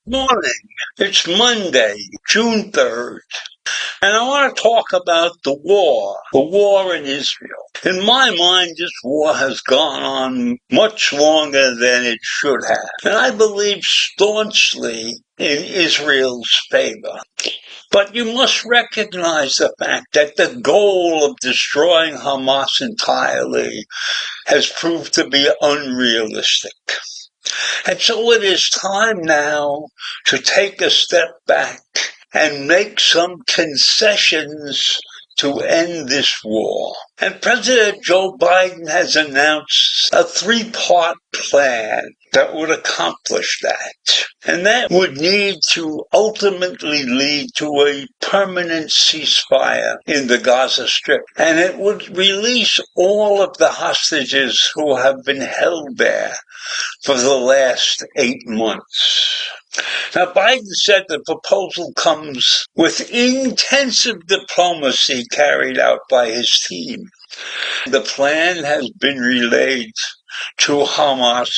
Morning. It's Monday, June 3rd, and I want to talk about the war in Israel. In my mind, this war has gone on much longer than it should have, and I believe staunchly in Israel's favor. But you must recognize the fact that the goal of destroying Hamas entirely has proved to be unrealistic. And so it is time now to take a step back and make some concessions to end this war. And President Joe Biden has announced a three-part plan that would accomplish that. And that would need to ultimately lead to a permanent ceasefire in the Gaza Strip. And it would release all of the hostages who have been held there for the last 8 months. Now, Biden said the proposal comes with intensive diplomacy carried out by his team. The plan has been relayed to Hamas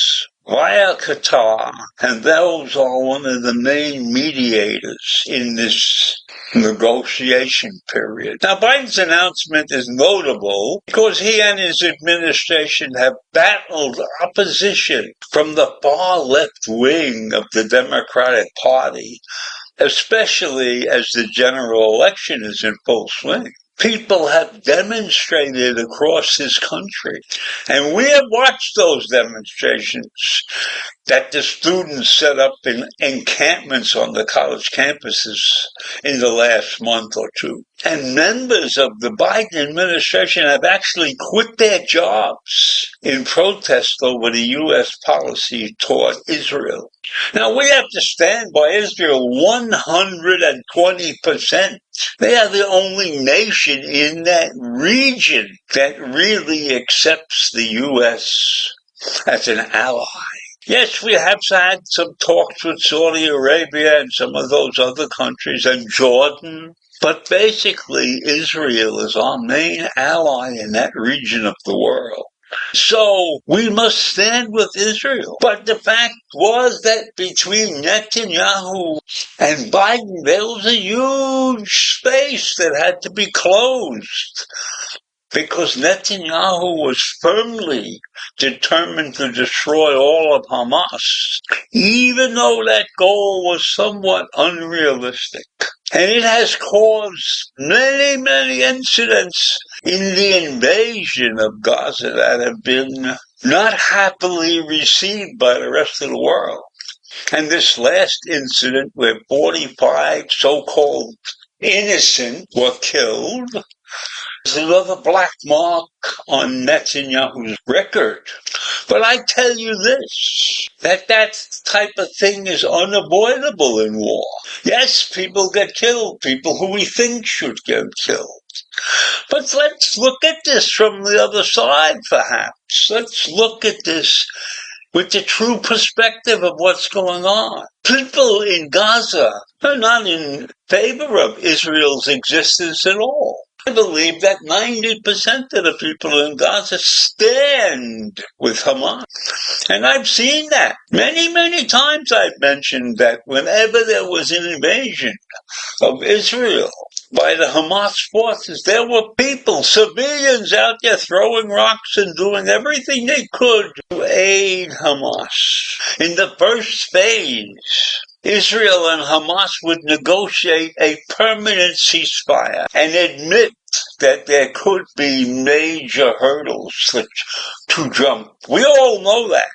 via Qatar, and those are one of the main mediators in this negotiation period. Now, Biden's announcement is notable because he and his administration have battled opposition from the far left wing of the Democratic Party, especially as the general election is in full swing. People have demonstrated across this country, and we have watched those demonstrations that the students set up in encampments on the college campuses in the last month or two. And members of the Biden administration have actually quit their jobs in protest over the U.S. policy toward Israel. Now, we have to stand by Israel 120%. They are the only nation in that region that really accepts the U.S. as an ally. Yes, we have had some talks with Saudi Arabia and some of those other countries and Jordan, but basically Israel is our main ally in that region of the world. So we must stand with Israel. But the fact was that between Netanyahu and Biden, there was a huge space that had to be closed, because Netanyahu was firmly determined to destroy all of Hamas, even though that goal was somewhat unrealistic. And it has caused many, many incidents in the invasion of Gaza that have been not happily received by the rest of the world. And this last incident where 45 so-called innocent were killed is another black mark on Netanyahu's record. But I tell you this, that type of thing is unavoidable in war. Yes, people get killed, people who we think should get killed. But let's look at this from the other side, perhaps. Let's look at this with the true perspective of what's going on. People in Gaza are not in favor of Israel's existence at all. I believe that 90% of the people in Gaza stand with Hamas. And I've seen that. Many, many times I've mentioned that whenever there was an invasion of Israel by the Hamas forces, there were people, civilians out there throwing rocks and doing everything they could to aid Hamas. In the first phase, Israel and Hamas would negotiate a permanent ceasefire and admit that there could be major hurdles to jump. We all know that.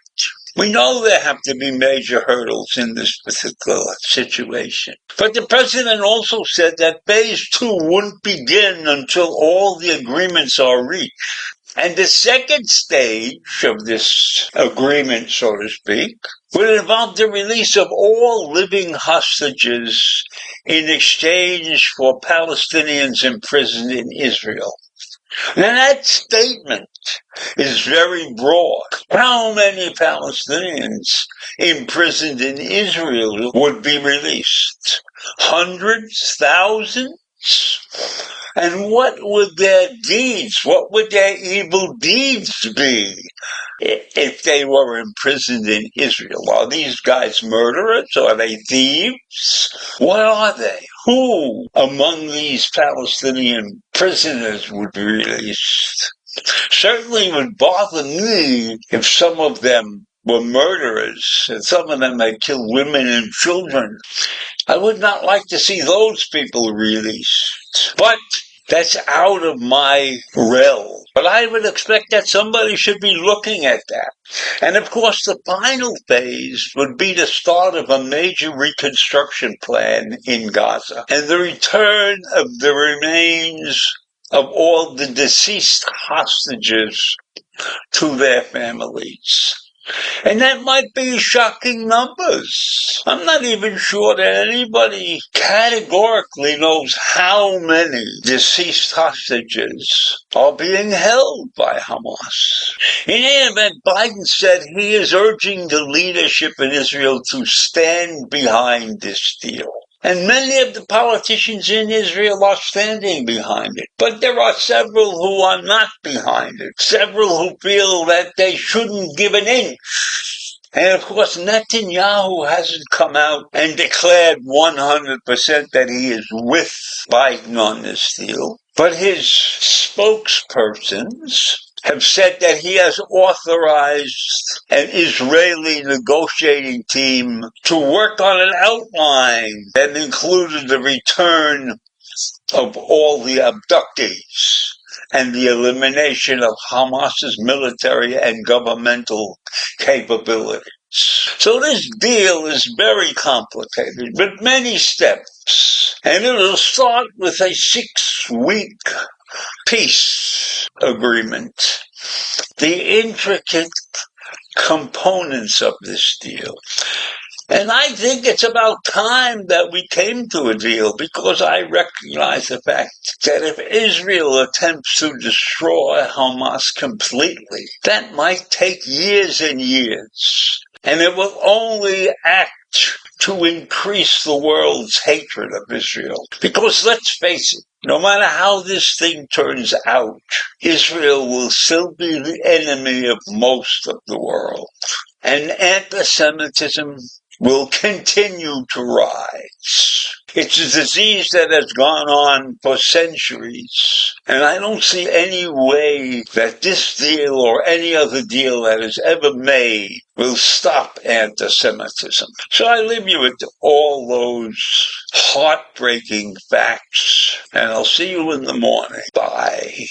We know there have to be major hurdles in this particular situation. But the president also said that phase 2 wouldn't begin until all the agreements are reached. And the second stage of this agreement, so to speak, would involve the release of all living hostages in exchange for Palestinians imprisoned in Israel. And that statement is very broad. How many Palestinians imprisoned in Israel would be released? Hundreds? Thousands? And what would their deeds, what would their evil deeds be if they were imprisoned in Israel? Are these guys murderers? Are they thieves? What are they? Who among these Palestinian prisoners would be released? Certainly would bother me if some of them were murderers and some of them had killed women and children. I would not like to see those people released. But that's out of my realm. But I would expect that somebody should be looking at that. And of course, the final phase would be the start of a major reconstruction plan in Gaza and the return of the remains of all the deceased hostages to their families. And that might be shocking numbers. I'm not even sure that anybody categorically knows how many deceased hostages are being held by Hamas. In any event, Biden said he is urging the leadership in Israel to stand behind this deal. And many of the politicians in Israel are standing behind it. But there are several who are not behind it. Several who feel that they shouldn't give an inch. And of course, Netanyahu hasn't come out and declared 100% that he is with Biden on this deal. But his spokespersons have said that he has authorized an Israeli negotiating team to work on an outline that included the return of all the abductees and the elimination of Hamas's military and governmental capabilities. So this deal is very complicated, with many steps, and it will start with a 6-week peace agreement. The intricate components of this deal. And I think it's about time that we came to a deal, because I recognize the fact that if Israel attempts to destroy Hamas completely, that might take years and years. And it will only act to increase the world's hatred of Israel. Because let's face it, no matter how this thing turns out, Israel will still be the enemy of most of the world. And anti-Semitism will continue to rise. It's a disease that has gone on for centuries. And I don't see any way that this deal or any other deal that is ever made will stop anti-Semitism. So I leave you with all those heartbreaking facts. And I'll see you in the morning. Bye.